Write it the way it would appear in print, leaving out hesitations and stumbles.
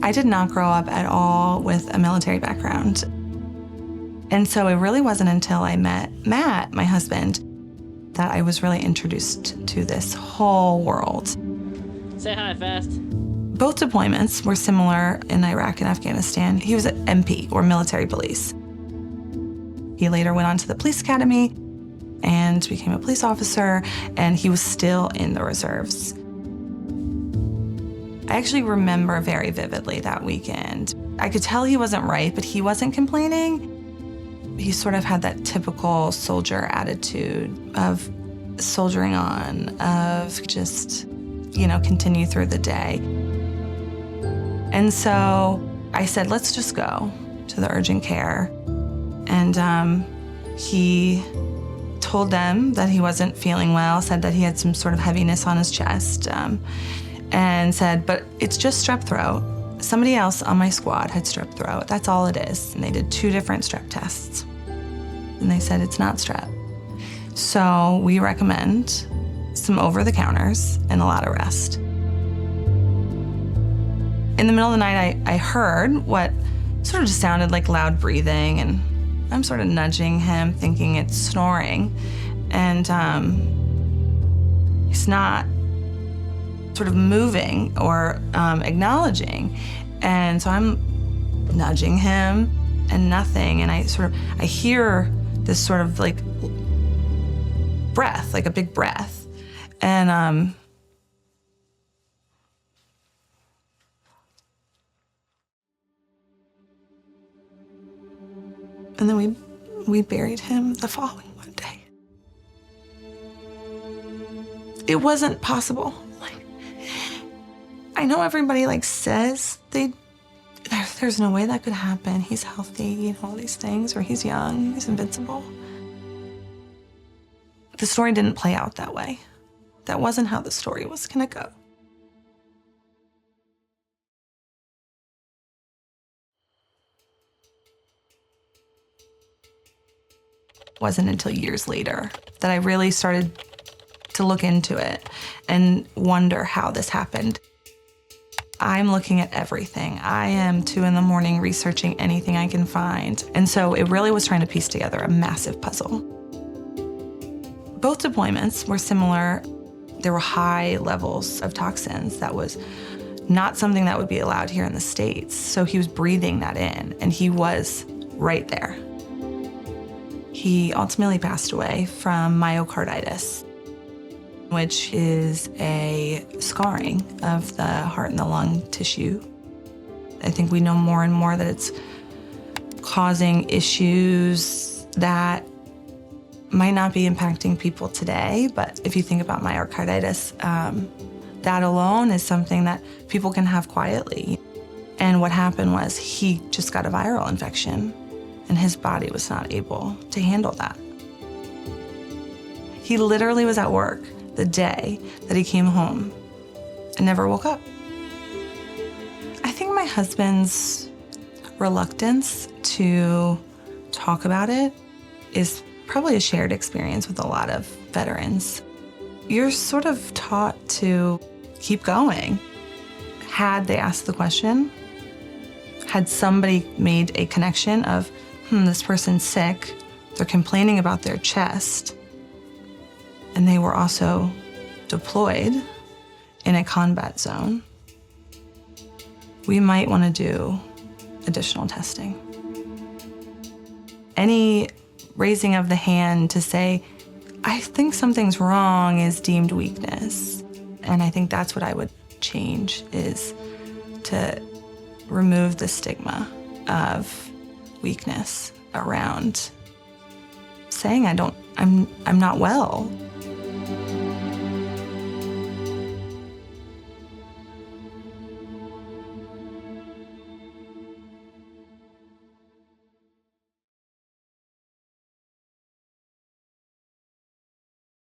I did not grow up at all with a military background. And so it really wasn't until I met Matt, my husband, that I was really introduced to this whole world. Say hi fast. Both deployments were similar in Iraq and Afghanistan. He was at MP, or military police. He later went on to the police academy and became a police officer, and he was still in the reserves. I actually remember very vividly that weekend. I could tell he wasn't right, but he wasn't complaining. He sort of had that typical soldier attitude of soldiering on, of just, continue through the day. And so I said, let's just go to the urgent care. And he told them that he wasn't feeling well, said that he had some sort of heaviness on his chest, and said, but it's just strep throat. Somebody else on my squad had strep throat. That's all it is. And they did 2 different strep tests. And they said, it's not strep. So we recommend some over-the-counters and a lot of rest. In the middle of the night, I heard what sort of just sounded like loud breathing, and I'm sort of nudging him, thinking it's snoring. And he's not sort of moving or acknowledging. And so I'm nudging him and nothing. And I hear this sort of like breath, like a big breath. And then we buried him the following Monday. It wasn't possible. I know everybody says there's no way that could happen. He's healthy, all these things, or he's young, he's invincible. The story didn't play out that way. That wasn't how the story was gonna go. It wasn't until years later that I really started to look into it and wonder how this happened. I'm looking at everything. I am 2 in the morning researching anything I can find. And so it really was trying to piece together a massive puzzle. Both deployments were similar. There were high levels of toxins. That was not something that would be allowed here in the States. So he was breathing that in, and he was right there. He ultimately passed away from myocarditis, which is a scarring of the heart and the lung tissue. I think we know more and more that it's causing issues that might not be impacting people today, but if you think about myocarditis, that alone is something that people can have quietly. And what happened was he just got a viral infection, and his body was not able to handle that. He literally was at work the day that he came home and never woke up. I think my husband's reluctance to talk about it is probably a shared experience with a lot of veterans. You're sort of taught to keep going. Had they asked the question, had somebody made a connection of, this person's sick, they're complaining about their chest, and they were also deployed in a combat zone, we might want to do additional testing. Any raising of the hand to say, I think something's wrong, is deemed weakness. And I think that's what I would change, is to remove the stigma of weakness around saying I'm not well.